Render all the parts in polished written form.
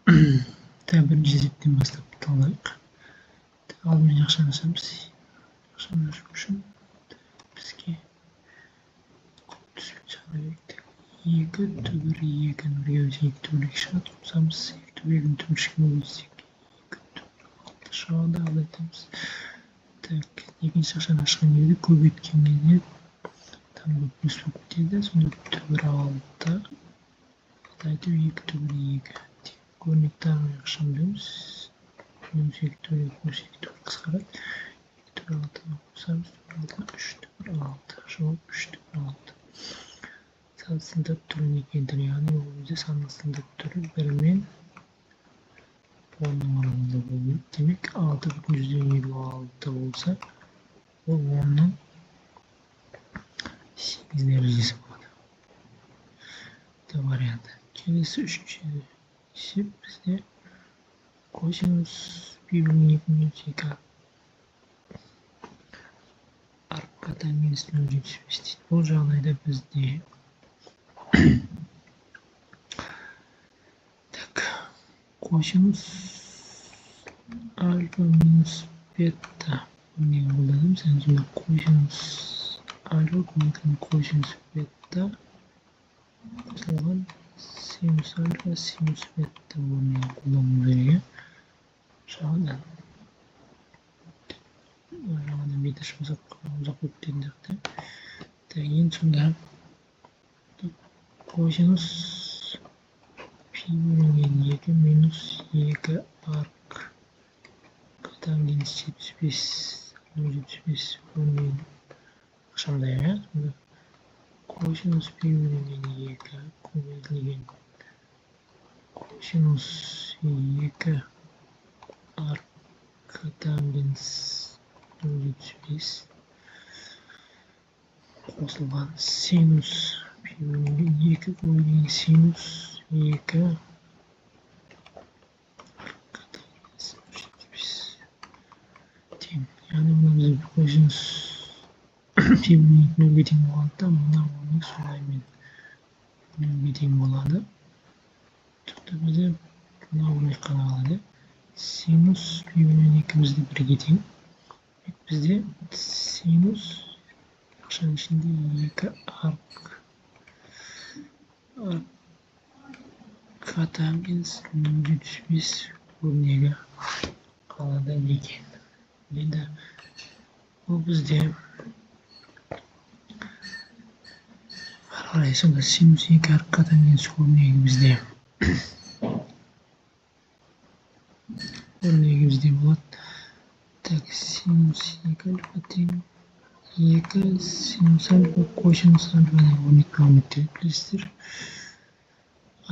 birinchi esepten boshlab bitirdik. Aldымен ақшаны ашамыз. Ақшаны ашу үшін бізге түсіп шыға керек. 2 түбір 2 нөлге өте 2 түбірлік шығады. Қосамыз 2 түбірдің түбіршігіне бөлсек 2 түбір 6 шығады. Ал айтамыз. Так, екінші ақшаны ашқан кезде көбейткен кезде там плюс болып кетеді. Сонда түбір 6. Айтып 2 түбір 2. Көрнекті ақшаны береміз. Минус 2 түбір 2 қысқарады. 2 түбір 6-ны қосамыз. 3 түбір 6. Жауап 3 түбір 6. Сан сандық түріне келтіреді. Яғни ол бізде санның сандық түрі 1 мен 10-ның аралығында болады. Демек 6,56 болса, ол 10-ның 8 дәрежесі болады. Это вариант. Келесі үшінші есеп бізде косинус пи-бөлінген 2 аркадан минус 0,75 дейді. Бұл жағдайда бізде так, косинус альфа минус бета не қолданым. Сән сонда косинус альфа көмекінің косинус бета қосылған синус альфа синус бета орнына қолдану керек. Жағынан бета жұмсақ болып тендірді. Ең сонда косинус пи-бөлінген 2 минус 2 арк тангенс 75 0,75 бөлінген ақшамдай. Косинус пи-бөлінген 2 көбейтілген косинус 2 арк тангенс 0,75 қосылған синус пи-бөлінген 2 көбейтілген синус 2 арк тангенс 0,75 тең. Яғни мұны бізде косинус пи-бөлінген 0-ге тең болады да, мұна оның солаймен 0-ге тең болады. Тұқты бізде мұна өрнек қана қалады. Синус пи-бөлінген 2 бізде 1-ге тең. Бізде синус ақшаның ішінде 2 арк тангенс 0,75 өрнегі қалады екен. Енді ол бізде қарай сонда синус 2 арк тангенс өрнегі бізде болады. Так, синус 2 альфа тең 2 синус альфа косинус альфаның өрнек мәліметтері білесіздер.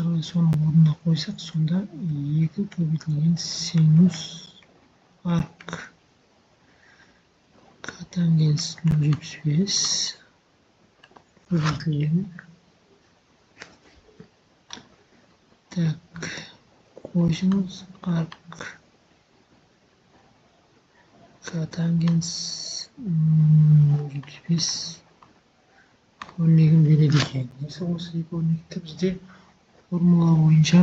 Арай соның орнына қойсақ, сонда 2 көбейтілген синус арк тангенс 0,75 көбейтілген так косинус арк тангенс 0,75 өрнегін береді екен. Несі осы екі өрнекті бізде формула бойынша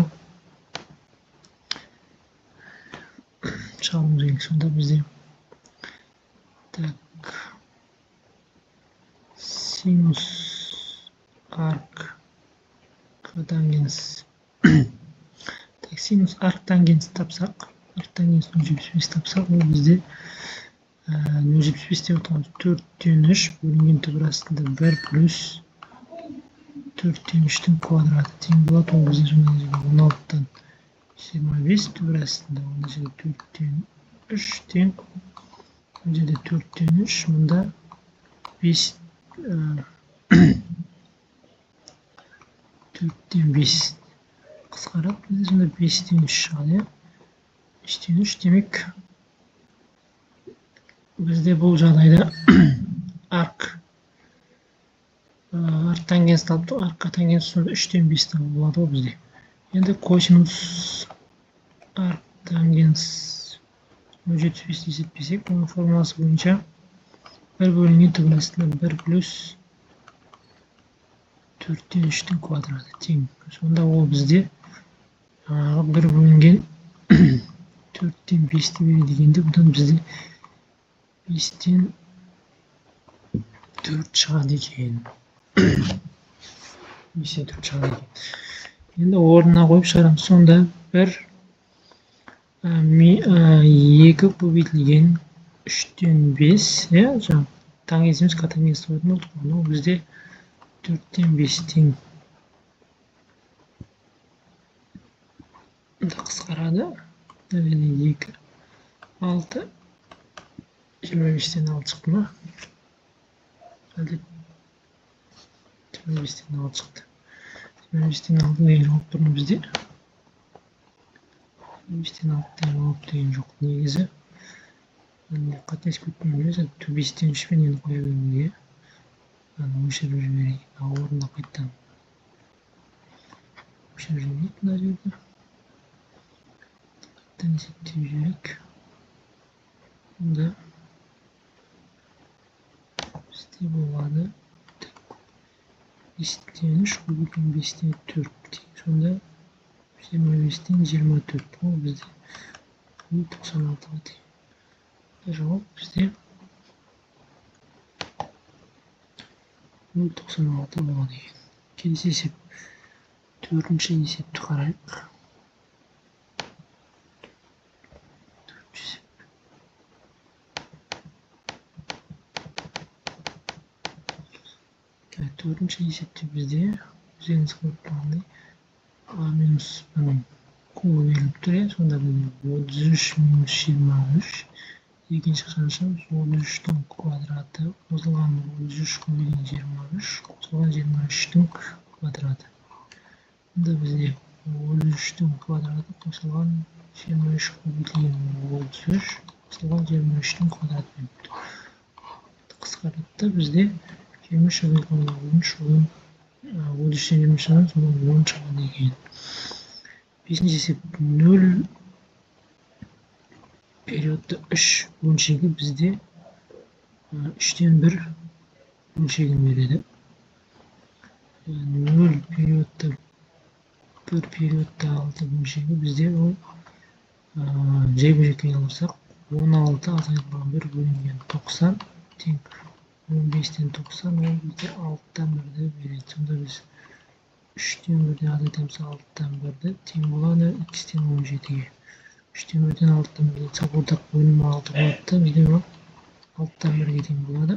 шығаруымыз керек. Сонда бізде так синус арк тангенс так синус арк тангенс тапсақ, арк тангенс 0,75 тапсақ, ол бізде 0,75 деп отырғанымыз 4-тен 3 бөлінген түбір астында 1 плюс 4-тен 3-тің квадраты тең болады. Ол бізде сонда 16-тан 25 түбір астында, онда жерде 4-тен 3 тең, ол жерде 4-тен 3, мұнда 5 4-тен 5 қысқарады. Бізде сонда 5-тен 3 шығады. 5-тен 3 демек бізде бұл жағдайда арк тангенс табылды. Арк тангенс 3-тен 5 болады бізде. Енді косинус арк тангенс 0,75 есептесек, оның формуласы бойынша 1 бөлінген түбір астында 1 плюс 4-тен 3-тің квадраты тең. Сонда ол бізде 1 бөлінген 4-тен 5-ті береді дегенде бұдан бізде 5-тен 4 шығады екен. 5-тен 4 шығады екен. Енді орнына қойып шығарамыз. Сонда 2 көбейтілген 3-тен 5, жаңа таң есіміз қатаң есті қойдың олдық. Ол бізде 4-тен 5-тен қысқарады. 2, 6, 25-тен 6 шықты ма? 25-тен 6 шықты. 25-тен 6 деген жауап тұрмы бізде? 25-тен 6 деген жауап деген жоқ. Негізі қатесіп кетпей бересіз. 5-тен 3-пен енді қоя беруге өшіріп жіберейік. Орнына қайттан өшіріп жіберейік мына жерде. Қайттан есептеп жіберейік. Онда бізде болады 5-тен 3 көбейтілген 5-тен 4. Сонда 25-тен 24. Ол бізде 96-ға тең. Жауап бізде 0,96 болады екен. Келесі есеп. 4-ші есепті қарайық. 4-ші есепте бізде өзіңіз көріп тұрғандай А минус бұның кубы беріліп тұр. Сонда бізде 33 минус 23. Екінші қаншамыз 33-тің квадраты қосылған 33 көбейтілген 23 қосылған 23-тің квадраты. Онда бізде 33-тің квадраты қосылған 23 көбейтілген 33 қосылған 23-тің квадраты беріліп тұр. Қысқартты бізде 23 азайтылған 13 33-тен 23 шығады, содан 10 шығады екен. 5-ші есеп 0 периодты 3 бөлшегі бізде 3-тен 1 бөлшегін береді. 0 периодты 1 периодты 6 бөлшегі бізде ол жай бөлшекке алсақ 16 азайтылған 1 бөлінген 90 тең 15-тен 90 ол бізде 6-тан 1-ді береді. Сонда біз 3-тен 1-ді азайтамыз 6-тан 1-ді тең болады 2-тен 17-ге. 3-тен 1-ден 6-тан 1-ді айтсақ ортақ бөлімі 6 болады. Бізде ол 6-тан 1-ге тең болады.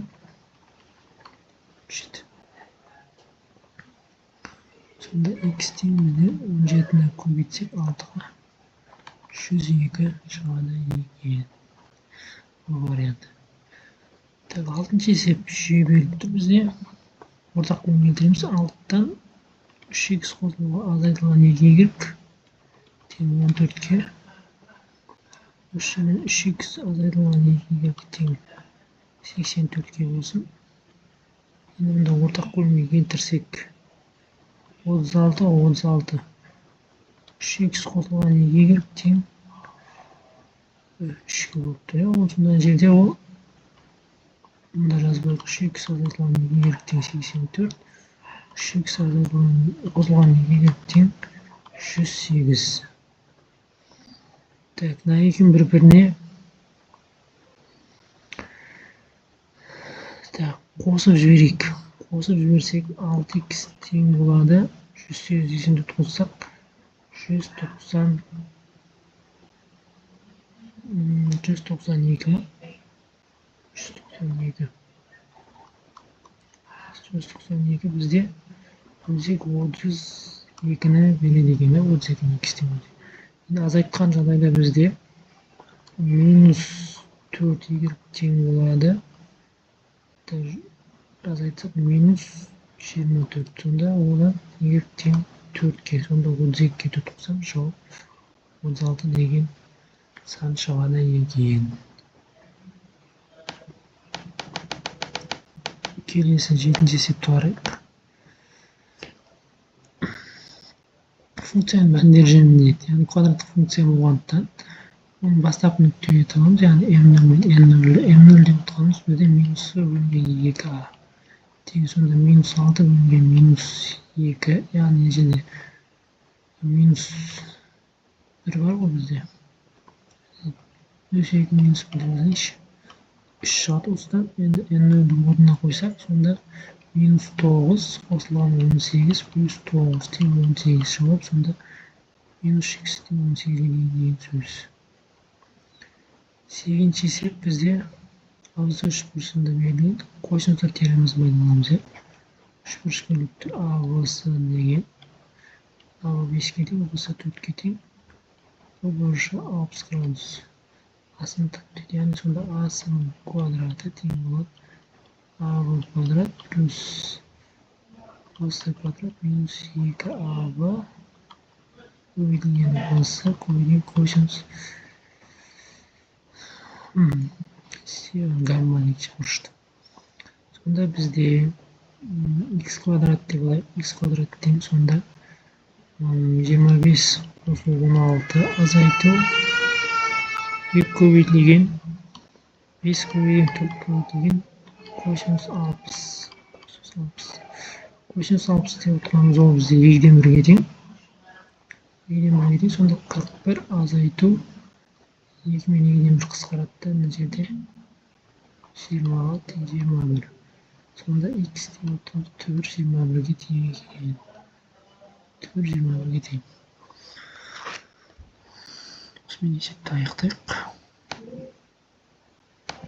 Сонда x-тен бізде 17-ні көбейтсек 6-ға 102 шығады екен. Бұл вариант. 6-ші есеп жүйе беріліп тұр бізде. Ортақ бөлімге келтіреміз. 6-тан 3x азайтылған 2y тең 14-ге. 3x азайтылған 2y тең 84-ге болсын. Енді мұнда ортақ бөлімге келтірсек 36. 3x қосылған 2y тең 3-ге болып тұр. Осындай жерде ол мұнда жазбайық 3x азайтылған 2y тең 84. 3x қосылған 2y тең 108. Так, мына екеуін бір-біріне қосып жіберейік. Қосып жіберсек 6x тең болады. 108-ді қоссақ 192 ма? 192 бізде 32-ні береді екен. 32-ні x-тен өте. Енді азайтқан жағдайда бізде минус 4y тең болады. Азайтсақ минус 24. Сонда одан y тең 4-ке. Сонда 32-ке 4 қосам жауап 36 деген сан шығады екен. Келесі 7-ші есепті қарайық. Функцияның мәндер жөнінде, яғни квадраттық функция болғандықтан оның бастапқы нүктеге табамыз, яғни m0 мен n0. m0 деп отқанымыз бізде минус 1 бөлінген 2a тең. Сонда минус 6 бөлінген минус 2, яғни жерде минус 1 var ғой бізде. Нөл минус 1 дейінші. 3 шығады осыдан. Енді n0-ді орнына қойсақ, сонда минус 9 қосылған 18 плюс 9 тең 18 шығып, сонда минус x тең 18-ге дейін сөз. Сегізінші есеп бізде абзац 3 бұрышында берілген. Қосымша теоремасы пайдаланамыз. 3 бұрышқа бөліктер ABC деген. A 5-ге тең, BC 4-ге тең. Бұл бұрышы 60 градус. Асын тапты. Яғни сонда A'сының квадраты тең болады AB квадрат плюс BC квадрат минус 2AB көбейтілген BC көбейтілген косинус гармоник шығырышты. Сонда бізде x квадрат деп алайық. X квадрат тең сонда 25 қосылу 16 азайту 2 көбейтілген 5 көбейтілген 4 көбейтілген косинус 60. Косинус 60 деп отырғанымыз ол бізде 2-ден 1-ге тең. 2-ден 1-ге тең. Сонда 41 азайту 2 мен 2-ден 1 қысқаратты. Мына жерде 20-ға тең 21. Сонда x тең отырғанымыз түбір 21-ге тең екен. Түбір 21-ге тең. Осымен есепті аяқтайық.